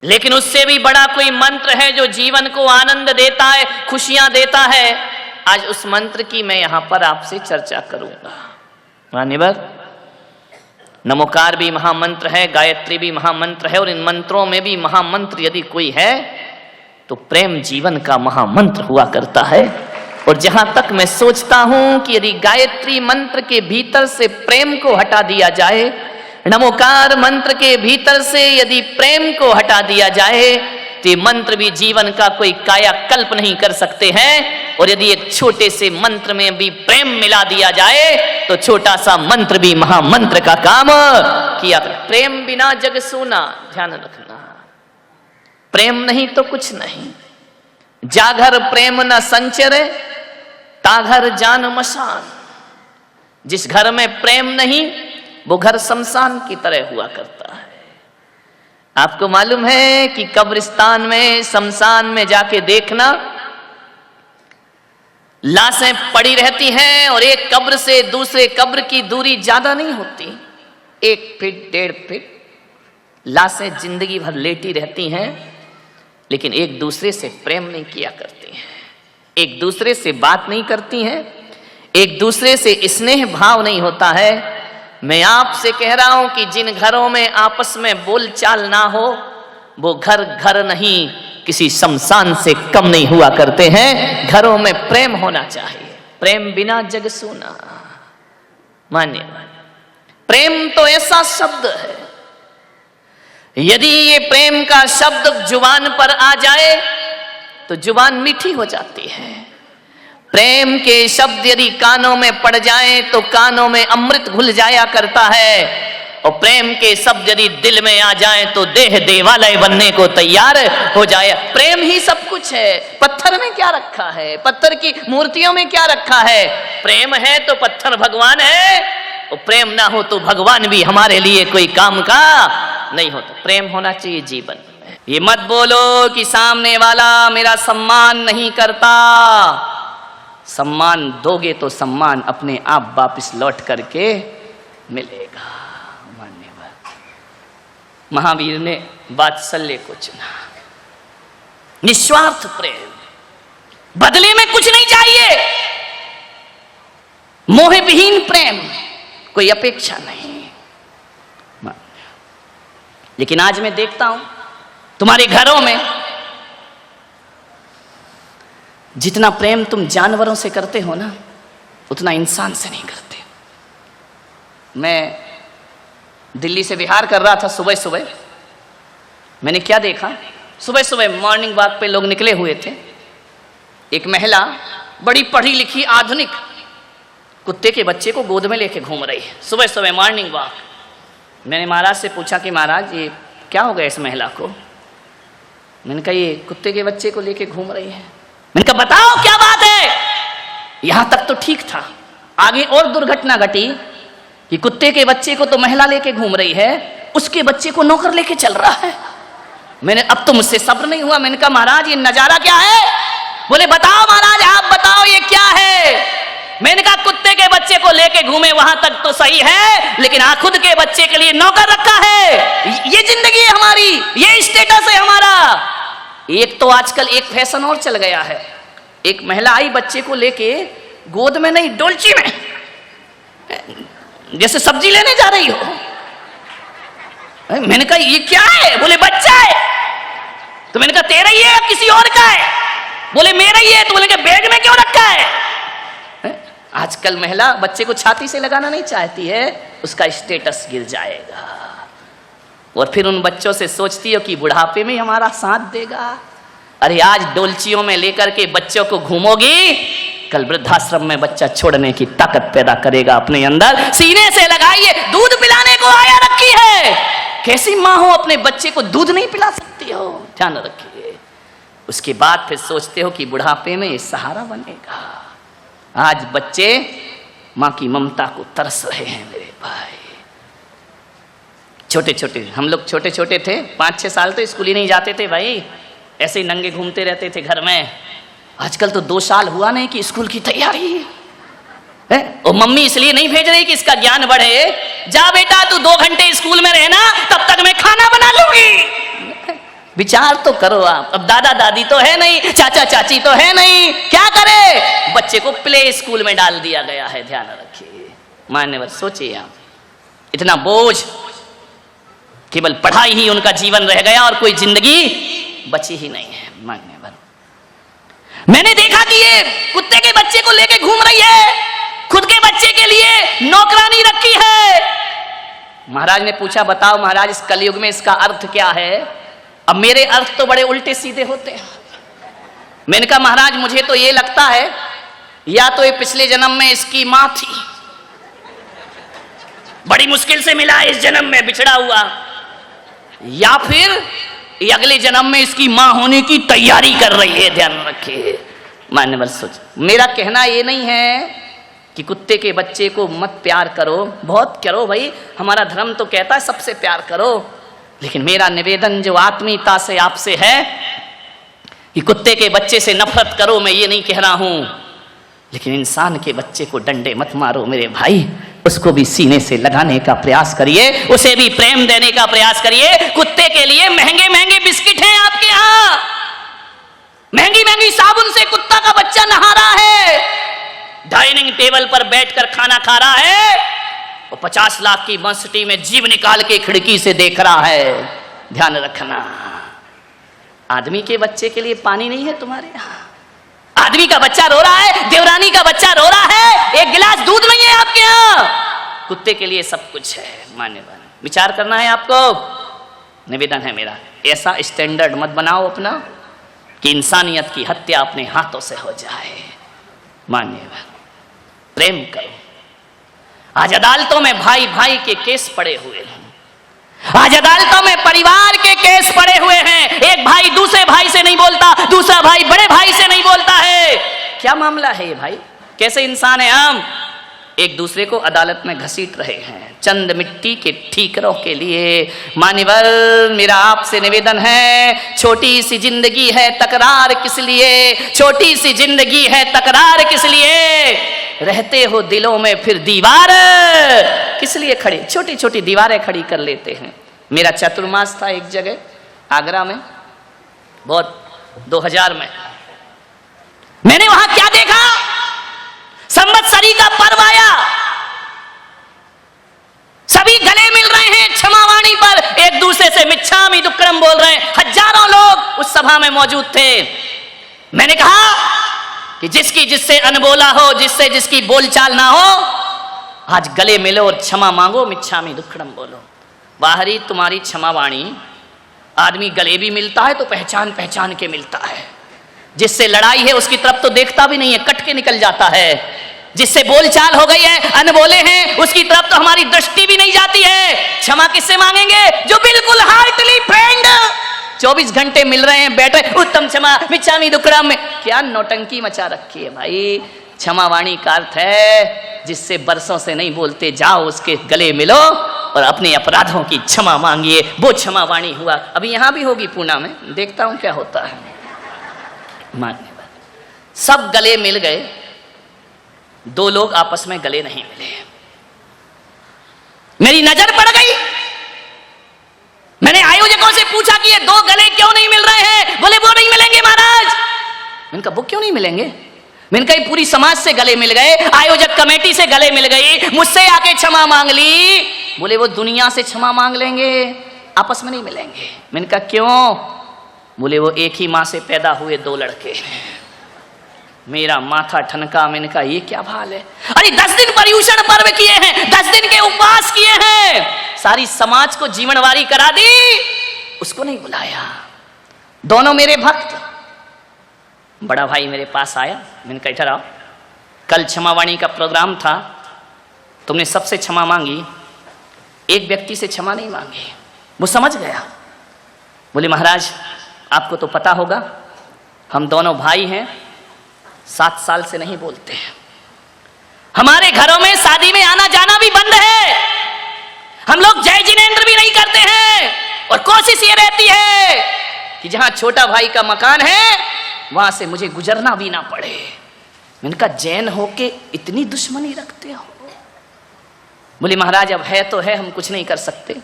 लेकिन उससे भी बड़ा कोई मंत्र है जो जीवन को आनंद देता है, खुशियां देता है। आज उस मंत्र की मैं यहां पर आपसे चर्चा करूंगा। मान्यवर, नमोकार भी महामंत्र है, गायत्री भी महामंत्र है, और इन मंत्रों में भी महामंत्र यदि कोई है तो प्रेम जीवन का महामंत्र हुआ करता है। और जहां तक मैं सोचता हूं कि यदि गायत्री मंत्र के भीतर से प्रेम को हटा दिया जाए, नमोकार मंत्र के भीतर से यदि प्रेम को हटा दिया जाए, तो मंत्र भी जीवन का कोई कायाकल्प नहीं कर सकते हैं। और यदि एक छोटे से मंत्र में भी प्रेम मिला दिया जाए तो छोटा सा मंत्र भी महामंत्र का काम किया। प्रेम बिना जग सूना, ध्यान रखना। प्रेम नहीं तो कुछ नहीं। जाघर प्रेम न संचरे, ताघर जान मशान। जिस घर में प्रेम नहीं वो घर शमशान की तरह हुआ करता है। आपको मालूम है कि कब्रिस्तान में, शमशान में जाके देखना, लाशें पड़ी रहती हैं और एक कब्र से दूसरे कब्र की दूरी ज्यादा नहीं होती, 1 फीट 1.5 फीट। लाशें जिंदगी भर लेटी रहती हैं लेकिन एक दूसरे से प्रेम नहीं किया करती हैं, एक दूसरे से बात नहीं करती हैं, एक दूसरे से स्नेह भाव नहीं होता है। मैं आपसे कह रहा हूं कि जिन घरों में आपस में बोलचाल ना हो वो घर घर नहीं, किसी शमशान से कम नहीं हुआ करते हैं। घरों में प्रेम होना चाहिए। प्रेम बिना जग सूना। मानिए, प्रेम तो ऐसा शब्द है, यदि ये प्रेम का शब्द जुबान पर आ जाए तो जुबान मीठी हो जाती है। प्रेम के शब्द यदि कानों में पड़ जाएं तो कानों में अमृत घुल जाया करता है। और प्रेम के शब्द यदि दिल में आ जाएं तो देह देवालय बनने को तैयार हो जाए। प्रेम ही सब कुछ है। पत्थर में क्या रखा है, पत्थर की मूर्तियों में क्या रखा है? प्रेम है तो पत्थर भगवान है, और प्रेम ना हो तो भगवान भी हमारे लिए कोई काम का नहीं होता। प्रेम होना चाहिए जीवन में। ये मत बोलो कि सामने वाला मेरा सम्मान नहीं करता। सम्मान दोगे तो सम्मान अपने आप वापिस लौट करके मिलेगा। मान्यवर, महावीर ने वात्सल्य को चुना, निस्वार्थ प्रेम, बदले में कुछ नहीं चाहिए, मोह विहीन प्रेम, कोई अपेक्षा नहीं। लेकिन आज मैं देखता हूं तुम्हारे घरों में जितना प्रेम तुम जानवरों से करते हो ना, उतना इंसान से नहीं करते। मैं दिल्ली से बिहार कर रहा था, सुबह सुबह मैंने क्या देखा, सुबह सुबह मॉर्निंग वॉक पे लोग निकले हुए थे। एक महिला बड़ी पढ़ी लिखी आधुनिक कुत्ते के बच्चे को गोद में लेके घूम रही है, सुबह सुबह मॉर्निंग वॉक। मैंने महाराज से पूछा कि महाराज ये क्या हो गया इस महिला को? मैंने कहा ये कुत्ते के बच्चे को लेके घूम रही है। मैंने कहा बताओ क्या बात है? यहां तक तो ठीक था, आगे और दुर्घटना घटी कि कुत्ते के बच्चे को तो महिला लेके घूम रही है, उसके बच्चे को नौकर लेके चल रहा है। मैंने अब तो मुझसे सब्र नहीं हुआ, मैंने कहा महाराज ये नजारा क्या है? बोले बताओ महाराज, आप बताओ ये क्या है? मैंने कहा कुत्ते के बच्चे को लेके घूमे वहां तक तो सही है, लेकिन खुद के बच्चे के लिए नौकर रखा है। ये जिंदगी है हमारी, ये स्टेटस है हमारा। एक तो आजकल एक फैशन और चल गया है, एक महिला आई बच्चे को लेके गोद में नहीं, डोलची में, जैसे सब्जी लेने जा रही हो। मैंने कहा ये क्या है? बोले बच्चा है। तो मैंने कहा तेरा ही है या किसी और का है? बोले मेरा ही है। तो बोले बैग में क्यों रखा है? आजकल महिला बच्चे को छाती से लगाना नहीं चाहती है, उसका स्टेटस गिर जाएगा। और फिर उन बच्चों से सोचती हो कि बुढ़ापे में हमारा साथ देगा। अरे आज डोलचियों में लेकर के बच्चों को घूमोगी, कल वृद्धाश्रम में बच्चा छोड़ने की ताकत पैदा करेगा अपने अंदर। सीने से लगाइए, दूध पिलाने को आया रखी है। कैसी माँ हो अपने बच्चे को दूध नहीं पिला सकती हो? ध्यान रखिए। उसके बाद फिर सोचते हो कि बुढ़ापे में ये सहारा बनेगा। आज बच्चे माँ की ममता को तरस रहे हैं मेरे भाई। छोटे छोटे, हम लोग छोटे छोटे थे, 5-6 साल तो स्कूल ही नहीं जाते थे भाई, ऐसे ही नंगे घूमते रहते थे घर में। आजकल तो 2 साल हुआ नहीं कि स्कूल की तैयारी है। और मम्मी इसलिए नहीं भेज रही कि इसका ज्ञान बढ़े। जा बेटा तू 2 घंटे स्कूल में रहना, तब तक मैं खाना बना लूंगी। विचार तो करो आप। अब दादा दादी तो है नहीं, चाचा चाची तो है नहीं, क्या करे? बच्चे को प्ले स्कूल में डाल दिया गया है। ध्यान रखिए मान्यवर, सोचिए आप, इतना बोझ, केवल पढ़ाई ही उनका जीवन रह गया और कोई जिंदगी बची ही नहीं है। मान्यवर, मैंने देखा कि ये कुत्ते के बच्चे को लेके घूम रही है, खुद के बच्चे के लिए नौकरानी रखी है। महाराज ने पूछा, बताओ महाराज इस कलयुग में इसका अर्थ क्या है? अब मेरे अर्थ तो बड़े उल्टे सीधे होते हैं। मैंने कहा महाराज मुझे तो ये लगता है या तो ये पिछले जन्म में इसकी मां थी, बड़ी मुश्किल से मिला इस जन्म में बिछड़ा हुआ, या फिर ये अगले जन्म में इसकी मां होने की तैयारी कर रही है। ध्यान रखिए मान्यवर, सोच, मेरा कहना ये नहीं है कि कुत्ते के बच्चे को मत प्यार करो, बहुत करो भाई, हमारा धर्म तो कहता है सबसे प्यार करो, लेकिन मेरा निवेदन जो आत्मीयता से आपसे है कि कुत्ते के बच्चे से नफरत करो, मैं ये नहीं कह रहा हूं, लेकिन इंसान के बच्चे को डंडे मत मारो मेरे भाई, उसको भी सीने से लगाने का प्रयास करिए, उसे भी प्रेम देने का प्रयास करिए। कुत्ते के लिए महंगे महंगे बिस्किट हैं आपके यहां, महंगी महंगी साबुन से कुत्ता का बच्चा नहा रहा है, डाइनिंग टेबल पर बैठकर खाना खा रहा है, और 50 लाख की बंसटी में जीभ निकाल के खिड़की से देख रहा है। ध्यान रखना, आदमी के बच्चे के लिए पानी नहीं है तुम्हारे यहां, आदमी का बच्चा रो रहा है, देवरानी का बच्चा रो रहा है, एक गिलास दूध नहीं है आपके यहां, कुत्ते के लिए सब कुछ है। मान्यवर, विचार करना है आपको, निवेदन है मेरा, ऐसा स्टैंडर्ड मत बनाओ अपना कि इंसानियत की हत्या अपने हाथों से हो जाए। मान्यवर, प्रेम करो। आज अदालतों में भाई भाई के केस पड़े हुए हैं, आज अदालतों में परिवार के केस पड़े हुए हैं, एक भाई दूसरे भाई से नहीं बोलता, दूसरा भाई बड़े भाई से नहीं बोलता है। क्या मामला है ये भाई? कैसे इंसान है हम? एक दूसरे को अदालत में घसीट रहे हैं चंद मिट्टी के ठीकरों के लिए। मान्यवर, मेरा आपसे निवेदन है, छोटी सी जिंदगी है, तकरार किस लिए? छोटी सी जिंदगी है, तकरार किस लिए? रहते हो दिलों में फिर दीवार किस लिए खड़ी? छोटी छोटी दीवारें खड़ी कर लेते हैं। मेरा चतुर्मास था एक जगह आगरा में, बहुत 2000 में। मैंने वहां क्या देखा? संवत्सरी का पर्व आया, सभी गले मिल रहे हैं क्षमावाणी पर, एक दूसरे से मिच्छामि दुक्कडम बोल रहे हैं। हजारों लोग उस सभा में मौजूद थे। मैंने कहा कि जिसकी जिससे अनबोला हो, जिससे जिसकी बोलचाल ना हो, आज गले मिलो और क्षमा मांगो, मिच्छामि दुक्कडम बोलो। बाहरी तुम्हारी क्षमावाणी, आदमी गले भी मिलता है तो पहचान पहचान के मिलता है, जिससे लड़ाई है उसकी तरफ तो देखता भी नहीं है, कट के निकल जाता है। जिससे बोलचाल हो गई है, अनबोले हैं, उसकी तरफ तो हमारी दृष्टि भी नहीं जाती है। क्षमा किससे मांगेंगे? जो बिल्कुल हार्टली फ्रेंड 24 घंटे मिल रहे हैं, बैठे उत्तम क्षमा मिच्छामि दुक्कडम में। क्या नौटंकी मचा रखी है भाई। क्षमावाणी का अर्थ है जिससे बरसों से नहीं बोलते, जाओ उसके गले मिलो और अपने अपराधों की क्षमा मांगिए, वो क्षमावाणी हुआ। अभी यहां भी होगी पूना में, देखता हूं क्या होता है। मान्यवर, सब गले मिल गए, 2 लोग आपस में गले नहीं मिले। मेरी नजर पड़ गई, मैंने आयोजकों से पूछा कि ये 2 गले क्यों नहीं मिल रहे हैं? बोले वो नहीं मिलेंगे महाराज। मैंने कहा वो क्यों नहीं मिलेंगे? मैंने कहा पूरी समाज से गले मिल गए, आयोजक कमेटी से गले मिल गई, मुझसे आके क्षमा मांग ली। बोले वो दुनिया से क्षमा मांग लेंगे, आपस में नहीं मिलेंगे। मैंने कहा क्यों? बोले वो एक ही मां से पैदा हुए 2 लड़के। मेरा माथा ठनका। मैंने कहा ये क्या भाल है? अरे 10 दिन पर्यूषण पर्व किए हैं, 10 दिन के उपवास किए हैं, सारी समाज को जीवनवारी करा दी, उसको नहीं बुलाया। दोनों मेरे भक्त। बड़ा भाई मेरे पास आया, मैंने कहा इधर आओ, कल क्षमावाणी का प्रोग्राम था, तुमने सबसे क्षमा मांगी, एक व्यक्ति से क्षमा नहीं मांगी। वो समझ गया। बोले महाराज आपको तो पता होगा, हम दोनों भाई हैं, 7 साल से नहीं बोलते हैं, हमारे घरों में शादी में आना जाना भी बंद है, हम लोग जय जिनेंद्र भी नहीं करते हैं, और कोशिश ये रहती है कि जहां छोटा भाई का मकान है वहां से मुझे गुजरना भी ना पड़े। मैंने कहा जैन होके इतनी दुश्मनी रखते हो? बोले महाराज अब है तो है, हम कुछ नहीं कर सकते।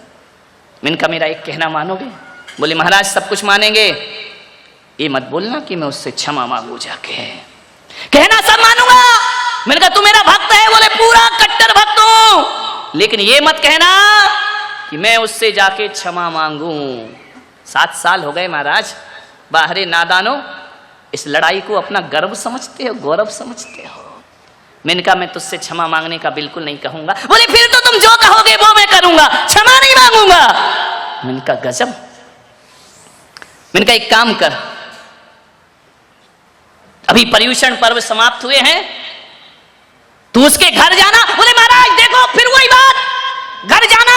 मैंने कहा मेरा एक कहना मानोगे? बोले महाराज सब कुछ मानेंगे, ये मत बोलना कि मैं उससे क्षमा मांगू जाके। कहना सब मानूंगा। मैंने कहा तू मेरा भक्त है? बोले पूरा कट्टर भक्त हूं, लेकिन ये मत कहना कि मैं उससे जाके क्षमा मांगू। 7 साल हो गए महाराज। बाहरे नादानो, इस लड़ाई को अपना गर्व समझते हो, गौरव समझते हो। मैंने कहा मैं तुझसे क्षमा मांगने का बिल्कुल नहीं कहूंगा। बोले फिर तो तुम जो कहोगे वो मैं करूंगा, क्षमा नहीं मांगूंगा। मैंने कहा गजब। मैंने कहा एक काम कर, अभी पर्युषण पर्व समाप्त हुए हैं, तू उसके घर जाना। बोले महाराज देखो फिर वही बात, घर जाना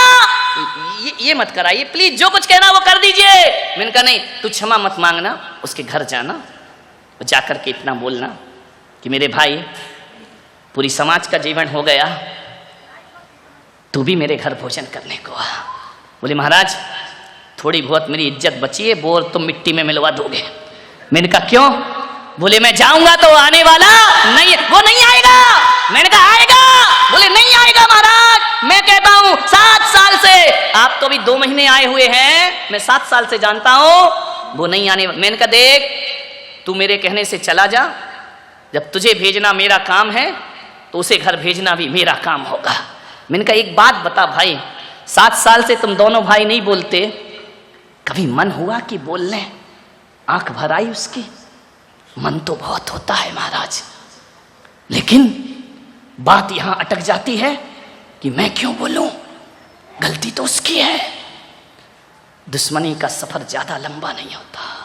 ये मत कराइए प्लीज, जो कुछ कहना वो कर दीजिए। मैंने कहा नहीं, तू क्षमा मत मांगना, उसके घर जाना, जाकर के इतना बोलना कि मेरे भाई पूरी समाज का जीवन हो गया, तू भी मेरे घर भोजन करने को आ। बोले महाराज थोड़ी बहुत मेरी इज्जत बची है, बोर तुम मिट्टी में मिलवा दोगे। मैंने कहा क्यों? बोले मैं जाऊंगा तो आने वाला नहीं, वो नहीं आएगा। मैंने कहा आएगा। बोले नहीं आएगा महाराज, मैं कहता हूं 7 साल से, आप तो अभी 2 महीने आए हुए हैं, मैं 7 साल से जानता हूं वो नहीं आने। मैंने कहा देख तू मेरे कहने से चला जा, जब तुझे भेजना मेरा काम है तो उसे घर भेजना भी मेरा काम होगा। मैंने कहा एक बात बता भाई, 7 साल से तुम दोनों भाई नहीं बोलते, कभी मन हुआ कि बोल लें? आंख भर आई उसकी। मन तो बहुत होता है महाराज, लेकिन बात यहां अटक जाती है कि मैं क्यों बोलूं, गलती तो उसकी है। दुश्मनी का सफर ज्यादा लंबा नहीं होता।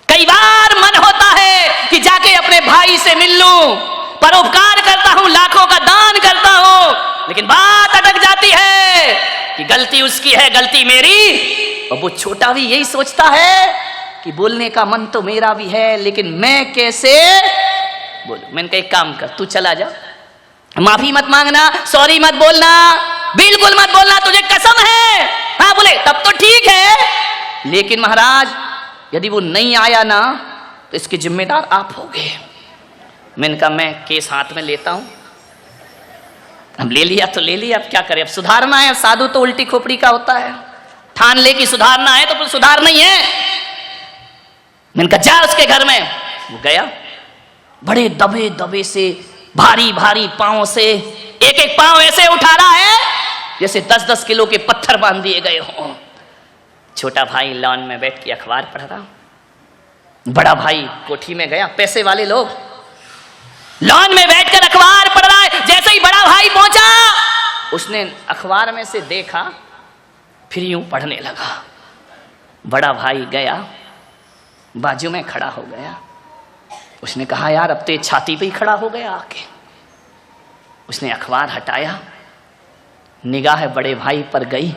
कई बार मन होता है कि जाके अपने भाई से मिल लूं, परोपकार करता हूं, लाखों का दान करता हूं, लेकिन बात अटक जाती है कि गलती उसकी है, गलती मेरी। और वो छोटा भी यही सोचता है कि बोलने का मन तो मेरा भी है, लेकिन मैं कैसे बोलूं। मैंने कहा एक काम कर, तू चला जा, माफी मत मांगना, सॉरी मत बोलना, बिल्कुल मत बोलना, तुझे कसम है। हाँ बोले तब तो ठीक है, लेकिन महाराज यदि वो नहीं आया ना तो इसके जिम्मेदार आप होगे। मैंने कहा मैं केस हाथ में लेता हूं। अब ले लिया तो ले लिया, अब क्या करें, अब सुधारना है। साधु तो उल्टी खोपड़ी का होता है, ठान ले कि सुधारना है तो फिर सुधार नहीं है। मैंने कहा जा उसके घर में। वो गया, बड़े दबे दबे से, भारी भारी पांव से, एक एक पांव ऐसे उठा रहा है जैसे 10-10 किलो के पत्थर बांध दिए गए हों। छोटा भाई लॉन में बैठ के अखबार पढ़ रहा, बड़ा भाई कोठी में गया। पैसे वाले लोग लॉन में बैठकर अखबार पढ़ रहा है। जैसे ही बड़ा भाई पहुंचा, उसने अखबार में से देखा, फिर यूं पढ़ने लगा। बड़ा भाई गया, बाजू में खड़ा हो गया। उसने कहा यार अब तो छाती पे ही खड़ा हो गया आके। उसने अखबार हटाया, निगाह बड़े भाई पर गई,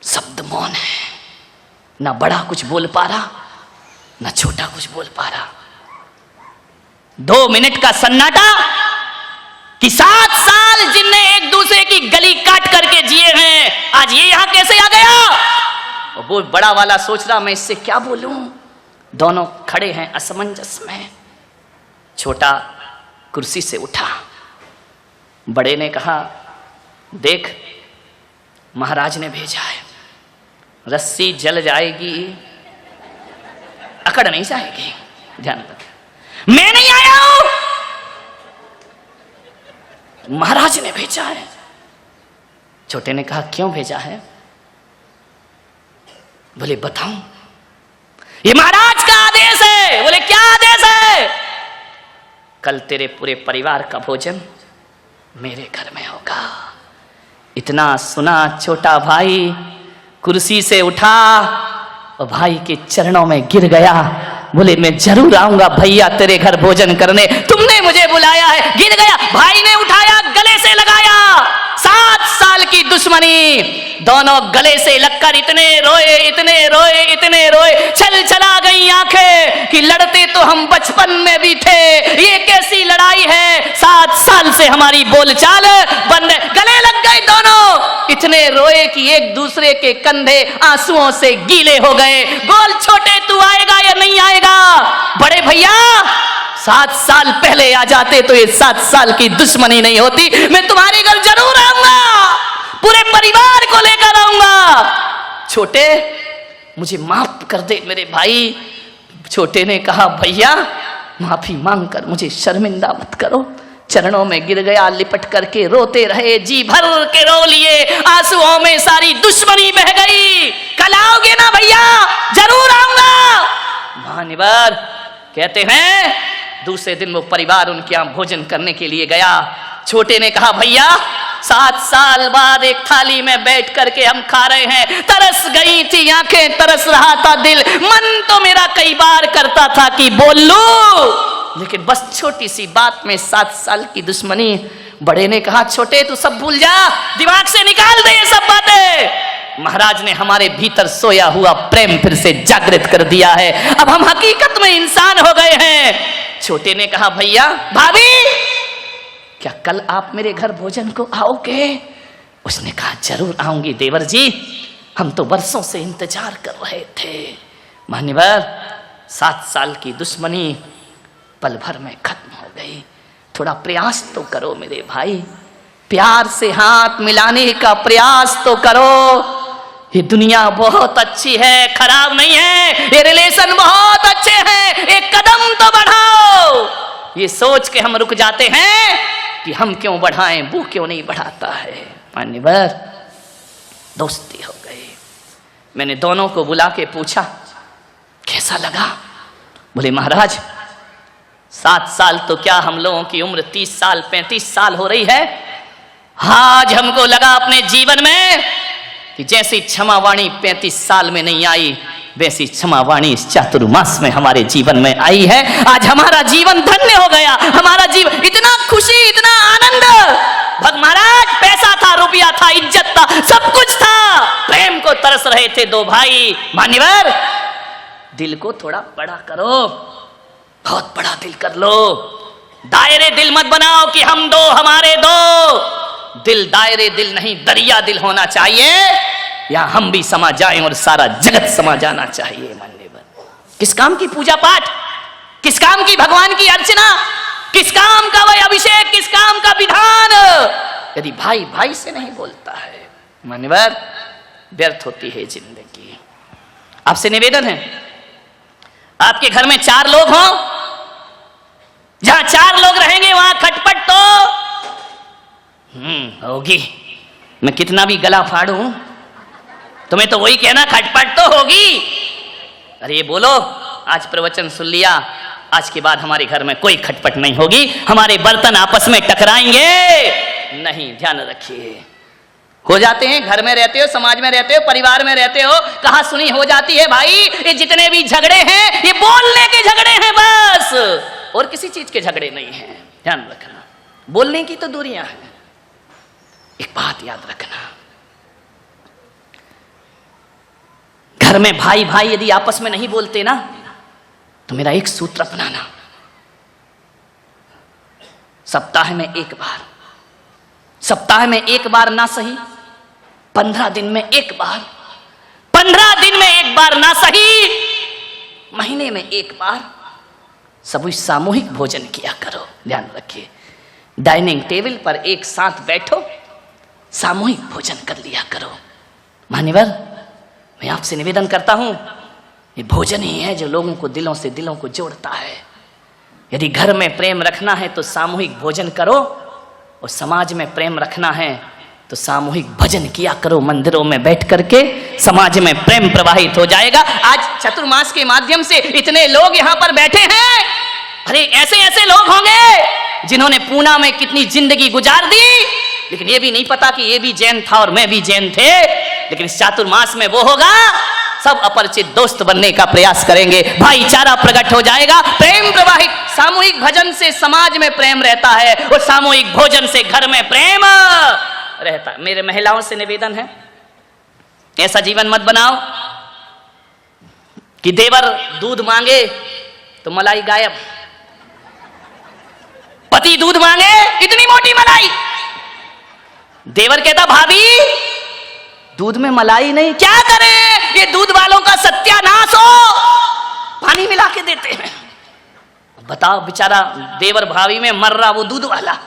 शब्द मौन है, ना बड़ा कुछ बोल पा रहा, ना छोटा कुछ बोल पा रहा। 2 मिनट का सन्नाटा कि 7 साल जिनने एक दूसरे की गली काट करके जिए हैं, आज ये यहां कैसे आ गया? और वो बड़ा वाला सोच रहा मैं इससे क्या बोलूं। दोनों खड़े हैं असमंजस में। छोटा कुर्सी से उठा, बड़े ने कहा देख महाराज ने भेजा है, रस्सी जल जाएगी, अकड़ नहीं जाएगी, ध्यान रख। मैं नहीं आया हूं, महाराज ने भेजा है। छोटे ने कहा क्यों भेजा है? बोले बताऊं, ये महाराज का आदेश है। बोले क्या आदेश है? कल तेरे पूरे परिवार का भोजन मेरे घर में होगा। इतना सुना छोटा भाई कुर्सी से उठा और भाई के चरणों में गिर गया। बोले मैं जरूर आऊंगा भैया तेरे घर भोजन करने, तुमने मुझे बुलाया है। गिर गया, भाई ने उठाया, गले से लगाया। 7 साल की दुश्मनी, दोनों गले से लगकर इतने रोए, इतने रोए, इतने रोए, छल छला गई आंखें कि लड़ते तो हम बचपन में भी थे, ये कैसी लड़ाई है। 7 साल से हमारी बोलचाल बंद है। गले लग गए दोनों, इतने रोए कि एक दूसरे के कंधे आंसुओं से गीले हो गए। बोल छोटे तू आएगा या नहीं आएगा? बड़े भैया 7 साल पहले आ जाते तो ये 7 साल की दुश्मनी नहीं होती। मैं तुम्हारे घर जरूर आऊंगा, पूरे परिवार को लेकर आऊंगा। छोटे मुझे माफ कर दे मेरे भाई। छोटे ने कहा भैया माफी मांगकर मुझे शर्मिंदा मत करो। चरणों में गिर गया, लिपट करके रोते रहे, जी भर के रो लिए, आंसुओं में सारी दुश्मनी बह गई। कल आओगे ना भैया? जरूर आऊंगा। महानिवर कहते हैं दूसरे दिन वो परिवार उनके यहाँ भोजन करने के लिए गया। छोटे ने कहा भैया 7 साल बाद एक थाली में बैठ करके हम खा रहे हैं, तरस गई थी आंखें, तरस रहा था दिल, मन तो मेरा कई बार करता था कि बोल लूं, लेकिन बस छोटी सी बात में 7 साल की दुश्मनी। बड़े ने कहा छोटे तू सब भूल जा, दिमाग से निकाल दे ये सब बातें। महाराज ने हमारे भीतर सोया हुआ प्रेम फिर से जागृत कर दिया है, अब हम हकीकत में इंसान हो गए हैं। छोटे ने कहा भैया भाभी क्या कल आप मेरे घर भोजन को आओगे? उसने कहा जरूर आऊंगी देवर जी, हम तो वर्षों से इंतजार कर रहे थे। मान्यवर 7 साल की दुश्मनी पल भर में खत्म हो गई। थोड़ा प्रयास तो करो मेरे भाई, प्यार से हाथ मिलाने का प्रयास तो करो। ये दुनिया बहुत अच्छी है, खराब नहीं है, ये रिलेशन बहुत अच्छे हैं, एक कदम तो बढ़ाओ। ये सोच के हम रुक जाते हैं कि हम क्यों बढ़ाएं, वो क्यों नहीं बढ़ाता है। मान्यवर दोस्ती हो गई। मैंने दोनों को बुला के पूछा कैसा लगा? बोले महाराज 7 साल तो क्या, हम लोगों की उम्र 30 साल 35 साल हो रही है। आज हमको लगा अपने जीवन में कि जैसी क्षमावाणी 35 साल में नहीं आई, वैसी क्षमावाणी इस चातुर्मास में हमारे जीवन में आई है। आज हमारा जीवन धन्य हो गया, हमारा जीवन इतना खुशी, इतना आनंद। भग महाराज पैसा था, रुपया था, इज्जत था, सब कुछ था, प्रेम को तरस रहे थे 2 भाई। मान्यवर दिल को थोड़ा बड़ा करो, बहुत बड़ा दिल कर लो। दायरे दिल मत बनाओ कि हम 2 हमारे 2। दिल दायरे दिल नहीं, दरिया दिल होना चाहिए, या हम भी समा जाएं और सारा जगत समा जाना चाहिए। मान्यवर किस काम की पूजा पाठ, किस काम की भगवान की अर्चना, किस काम का वह अभिषेक, किस काम का विधान, यदि भाई भाई से नहीं बोलता है मान्यवर व्यर्थ होती है जिंदगी। आपसे निवेदन है आपके घर में 4 लोग हों, जहां 4 लोग रहेंगे वहां खटपट तो होगी। मैं कितना भी गला फाड़ूं तुम्हें तो वही कहना खटपट तो होगी। अरे ये बोलो आज प्रवचन सुन लिया, आज के बाद हमारे घर में कोई खटपट नहीं होगी, हमारे बर्तन आपस में टकराएंगे नहीं। ध्यान रखिए हो जाते हैं, घर में रहते हो, समाज में रहते हो, परिवार में रहते हो, कहा सुनी हो जाती है भाई। ये जितने भी झगड़े हैं ये बोलने के झगड़े हैं बस, और किसी चीज के झगड़े नहीं हैं। ध्यान रखना, बोलने की तो दूरियां हैं। एक बात याद रखना, घर में भाई भाई यदि आपस में नहीं बोलते ना, तो मेरा एक सूत्र अपनाना, सप्ताह में एक बार, सप्ताह में एक बार ना सही 15 दिन में एक बार, 15 दिन में एक बार ना सही महीने में एक बार सभी सामूहिक भोजन किया करो। ध्यान रखिए डाइनिंग टेबल पर एक साथ बैठो, सामूहिक भोजन कर लिया करो। मान्यवर मैं आपसे निवेदन करता हूं, ये भोजन ही है जो लोगों को दिलों से दिलों को जोड़ता है। यदि घर में प्रेम रखना है तो सामूहिक भोजन करो, और समाज में प्रेम रखना है तो सामूहिक भजन किया करो। मंदिरों में बैठ करके समाज में प्रेम प्रवाहित हो जाएगा। आज चतुर्मास के माध्यम से इतने लोग यहाँ पर बैठे हैं, अरे ऐसे ऐसे लोग होंगे जिन्होंने पूना में कितनी जिंदगी गुजार दी, लेकिन ये भी नहीं पता कि ये भी जैन था और मैं भी जैन थे। लेकिन इस चातुर्मास में वो होगा, सब अपरिचित दोस्त बनने का प्रयास करेंगे, भाईचारा प्रकट हो जाएगा, प्रेम प्रवाहित। सामूहिक भजन से समाज में प्रेम रहता है, और सामूहिक भोजन से घर में प्रेम रहता है। मेरे महिलाओं से निवेदन है, ऐसा जीवन मत बनाओ कि देवर दूध मांगे तो मलाई गायब, पति दूध मांगे इतनी मोटी मलाई, देवर कहता भाभी दूध में मलाई नहीं, क्या करें, ये दूध वालों का सत्यानाश हो, पानी मिला के देते हैं। बताओ बेचारा देवर भाभी में मर रहा, वो दूध वाला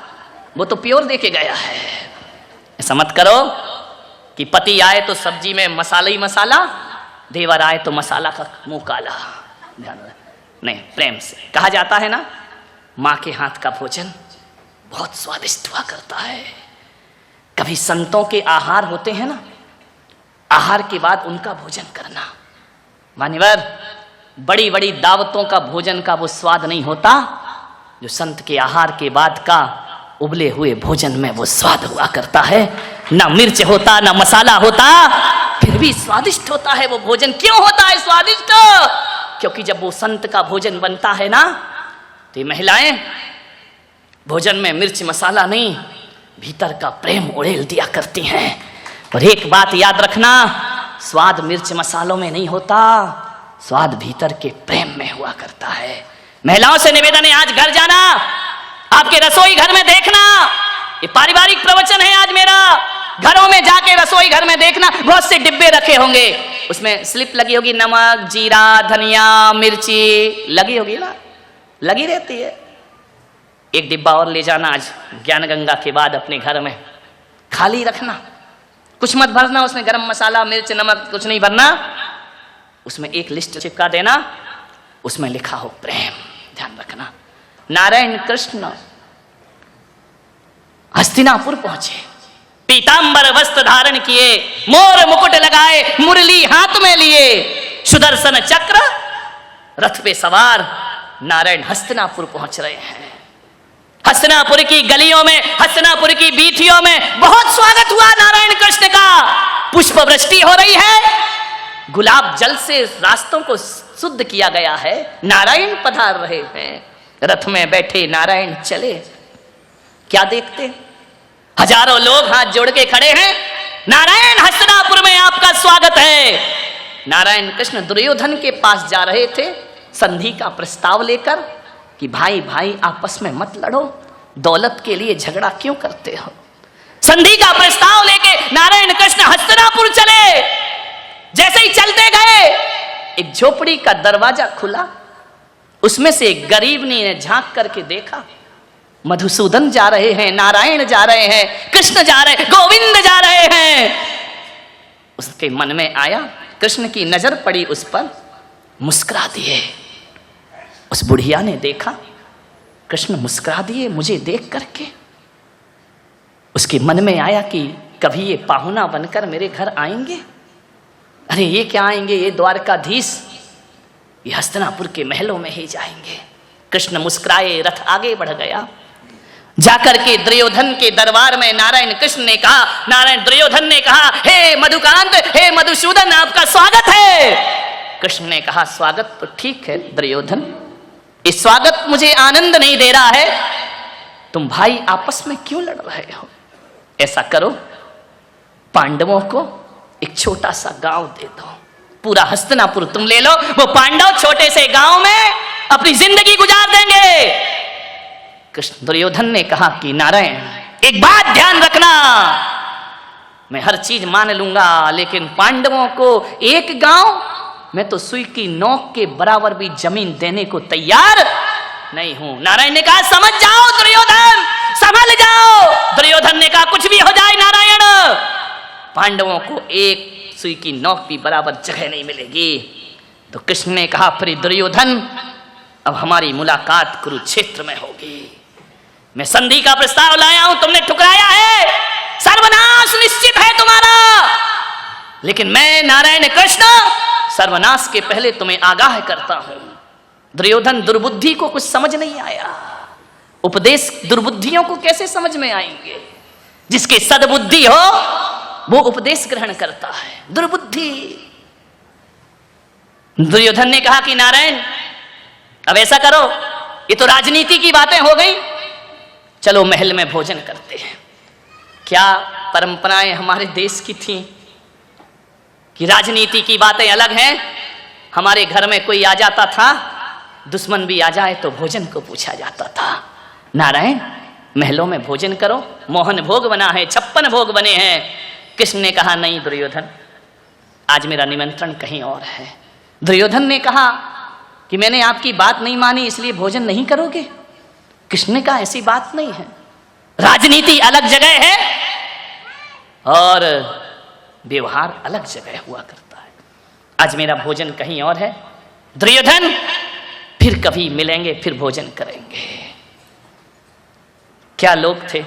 वो तो प्योर देके गया है। ऐसा मत करो, कि पति आए तो सब्जी में मसाला ही मसाला, देवर आए तो मसाला का मुंह काला। ध्यान नहीं, प्रेम से कहा जाता है ना, माँ के हाथ का भोजन बहुत स्वादिष्ट हुआ करता है। कभी संतों के आहार होते हैं ना, आहार के बाद उनका भोजन करना। मान्यवर, बड़ी बड़ी दावतों का भोजन का वो स्वाद नहीं होता जो संत के आहार के बाद का उबले हुए भोजन में वो स्वाद हुआ करता है। ना मिर्च होता, ना मसाला होता, फिर भी स्वादिष्ट होता है वो भोजन। क्यों होता है स्वादिष्ट? क्योंकि जब वो संत का भोजन बनता है ना, तो ये महिलाएं भोजन में मिर्च मसाला नहीं, भीतर का प्रेम उड़ेल दिया करती हैं। और एक बात याद रखना, स्वाद मिर्च मसालों में नहीं होता, स्वाद भीतर के प्रेम में हुआ करता है। महिलाओं से निवेदन है, आज घर जाना, आपके रसोई घर में देखना, ये पारिवारिक प्रवचन है आज मेरा। घरों में जाके रसोई घर में देखना, बहुत से डिब्बे रखे होंगे, उसमें स्लिप लगी होगी, नमक, जीरा, धनिया, मिर्ची लगी होगी ना, लगी रहती है। एक डिब्बा और ले जाना आज ज्ञान गंगा के बाद अपने घर में, खाली रखना, कुछ मत भरना उसमें, गरम मसाला, मिर्च, नमक कुछ नहीं भरना। उसमें एक लिस्ट चिपका देना, उसमें लिखा हो प्रेम। ध्यान रखना। नारायण कृष्ण हस्तिनापुर पहुंचे, पीतांबर वस्त्र धारण किए, मोर मुकुट लगाए, मुरली हाथ में लिए, सुदर्शन चक्र रथ पे सवार नारायण हस्तिनापुर पहुंच रहे हैं। हस्तिनापुर की गलियों में, हस्तिनापुर की बीथियों में बहुत स्वागत हुआ नारायण कृष्ण का। पुष्प वृष्टि हो रही है, गुलाब जल से रास्तों को शुद्ध किया गया है। नारायण पधार रहे हैं, रथ में बैठे नारायण चले। क्या देखते, हजारों लोग हाथ जोड़ के खड़े हैं, नारायण हस्तिनापुर में आपका स्वागत है। नारायण कृष्ण दुर्योधन के पास जा रहे थे संधि का प्रस्ताव लेकर कि भाई भाई आपस में मत लड़ो, दौलत के लिए झगड़ा क्यों करते हो। संधि का प्रस्ताव लेके नारायण कृष्ण हस्तिनापुर चले। जैसे ही चलते गए, एक झोपड़ी का दरवाजा खुला, उसमें से एक गरीबनी ने झांक करके देखा, मधुसूदन जा रहे हैं, नारायण जा रहे हैं, कृष्ण जा रहे हैं, गोविंद जा रहे हैं। उसके मन में आया, कृष्ण की नजर पड़ी उस पर, मुस्कुरा दिए। उस बुढ़िया ने देखा कृष्ण मुस्कुरा दिए मुझे देख करके। उसके मन में आया कि कभी ये पाहुना बनकर मेरे घर आएंगे। अरे ये क्या आएंगे, ये द्वारकाधीश, ये हस्तिनापुर के महलों में ही जाएंगे। कृष्ण मुस्कुराए, रथ आगे बढ़ गया। जाकर के दुर्योधन के दरबार में नारायण कृष्ण ने कहा, नारायण दुर्योधन ने कहा, हे मधुकांत, हे मधुसूदन, आपका स्वागत है। कृष्ण ने कहा, स्वागत तो ठीक है दुर्योधन, इस स्वागत मुझे आनंद नहीं दे रहा है। तुम भाई आपस में क्यों लड़ रहे हो? ऐसा करो, पांडवों को एक छोटा सा गांव दे दो, पूरा हस्तिनापुर तुम ले लो, वो पांडव छोटे से गांव में अपनी जिंदगी गुजार देंगे। कृष्ण दुर्योधन ने कहा कि नारायण एक बात ध्यान रखना, मैं हर चीज मान लूंगा, लेकिन पांडवों को एक गांव, मैं तो सुई की नोक के बराबर भी जमीन देने को तैयार नहीं हूं। नारायण ने कहा, समझ जाओ दुर्योधन, संभल जाओ। दुर्योधन ने कहा, कुछ भी हो जाए नारायण, पांडवों को एक सुई की नोक भी बराबर जगह नहीं मिलेगी। तो कृष्ण ने कहा, फिर दुर्योधन अब हमारी मुलाकात कुरुक्षेत्र में होगी। मैं संधि का प्रस्ताव लाया हूं, तुमने ठुकराया है, सर्वनाश निश्चित है तुम्हारा। लेकिन मैं नारायण कृष्ण सर्वनाश के पहले तुम्हें आगाह करता हूं। दुर्योधन दुर्बुद्धि को कुछ समझ नहीं आया। उपदेश दुर्बुद्धियों को कैसे समझ में आएंगे? जिसके सद्बुद्धि हो वो उपदेश ग्रहण करता है। दुर्बुद्धि। दुर्योधन ने कहा कि नारायण अब ऐसा करो, ये तो राजनीति की बातें हो गई, चलो महल में भोजन करते हैं। क्या परंपराएं हमारे देश की थी कि राजनीति की बातें अलग हैं। हमारे घर में कोई आ जाता था, दुश्मन भी आ जाए तो भोजन को पूछा जाता था। नारायण महलों में भोजन करो, मोहन भोग बना है, 56 भोग बने हैं। कृष्ण ने कहा, नहीं दुर्योधन, आज मेरा निमंत्रण कहीं और है। दुर्योधन ने कहा कि मैंने आपकी बात नहीं मानी इसलिए भोजन नहीं करोगे। कृष्ण ने कहा, ऐसी बात नहीं है, राजनीति अलग जगह है और व्यवहार अलग जगह हुआ करता है। आज मेरा भोजन कहीं और है, दुर्योधन फिर कभी मिलेंगे, फिर भोजन करेंगे। क्या लोग थे।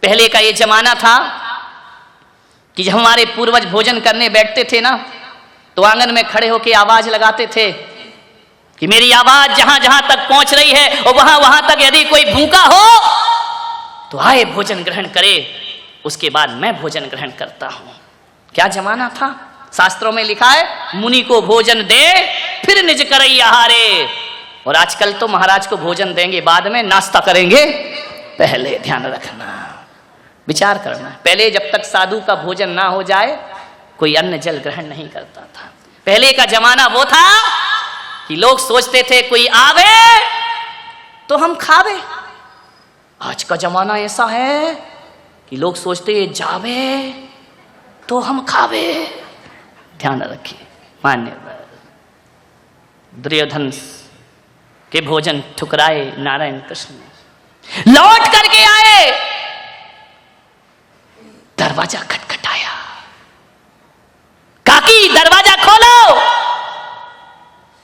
पहले का ये जमाना था कि जब हमारे पूर्वज भोजन करने बैठते थे ना, तो आंगन में खड़े होकर आवाज लगाते थे कि मेरी आवाज जहां जहां तक पहुंच रही है और वहां वहां तक यदि कोई भूखा हो तो आए भोजन ग्रहण करे, उसके बाद मैं भोजन ग्रहण करता हूं। क्या जमाना था। शास्त्रों में लिखा है मुनि को भोजन दे फिर निज करई आहारे। और आजकल तो महाराज को भोजन देंगे बाद में, नाश्ता करेंगे पहले। ध्यान रखना, विचार करना। पहले जब तक साधु का भोजन ना हो जाए कोई अन्न जल ग्रहण नहीं करता था। पहले का जमाना वो था कि लोग सोचते थे कोई आवे तो हम खावे। आज का जमाना ऐसा है कि लोग सोचते ये जावे तो हम खावे। ध्यान रखिए। मान्यवर दुर्योधन के भोजन ठुकराए नारायण कृष्ण ने। लौट करके आए, दरवाजा खटखटाया, काकी दरवाजा खोलो।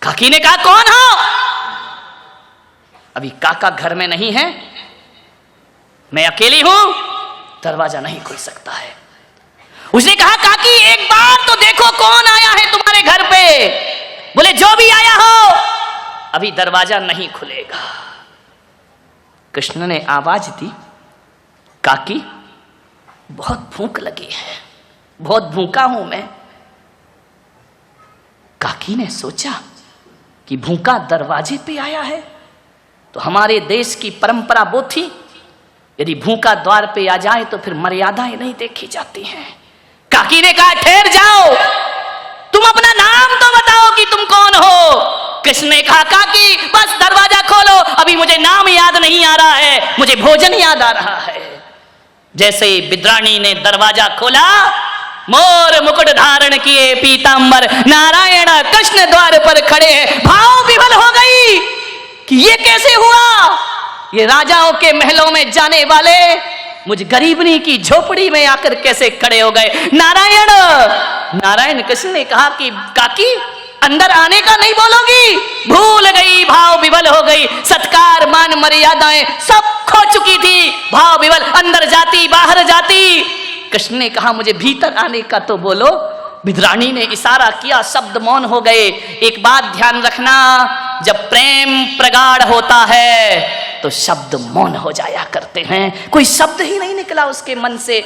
काकी ने कहा कौन हो। अभी काका घर में नहीं है, मैं अकेली हूं, दरवाजा नहीं खुल सकता है। उसने कहा काकी एक बार तो देखो कौन आया है तुम्हारे घर पे। बोले जो भी आया हो अभी दरवाजा नहीं खुलेगा। कृष्ण ने आवाज दी, काकी बहुत भूख लगी है, बहुत भूखा हूं मैं। काकी ने सोचा कि भूखा दरवाजे पे आया है, तो हमारे देश की परंपरा वो थी यदि भूखा द्वार पे आ जाए तो फिर मर्यादाएं नहीं देखी जाती हैं। काकी ने कहा ठहर जाओ, तुम अपना नाम तो बताओ कि तुम कौन हो। कृष्ण ने कहा काकी बस दरवाजा खोलो, अभी मुझे नाम याद नहीं आ रहा है, मुझे भोजन याद आ रहा है। जैसे ही विद्राणी ने दरवाजा खोला, मोर मुकुट धारण किए पीतांबर नारायण कृष्ण द्वार पर खड़े हैं। भाव विभल हो गई कि ये कैसे हुआ। ये राजाओं के महलों में जाने वाले मुझ गरीबनी की झोपड़ी में आकर कैसे खड़े हो गए। नारायण नारायण कृष्ण ने कहा कि काकी अंदर आने का नहीं बोलोगी। भूल गई, भाव विभल हो गई, सत्कार मान मर्यादाएं सब खो चुकी थी। भाव विभल, अंदर जाती बाहर जाती। कृष्ण ने कहा मुझे भीतर आने का तो बोलो। विद्राणी ने इशारा किया, शब्द मौन हो गए। एक बात ध्यान रखना, जब प्रेम प्रगाढ़ होता है तो शब्द मौन हो जाया करते हैं। कोई शब्द ही नहीं निकला उसके मन से।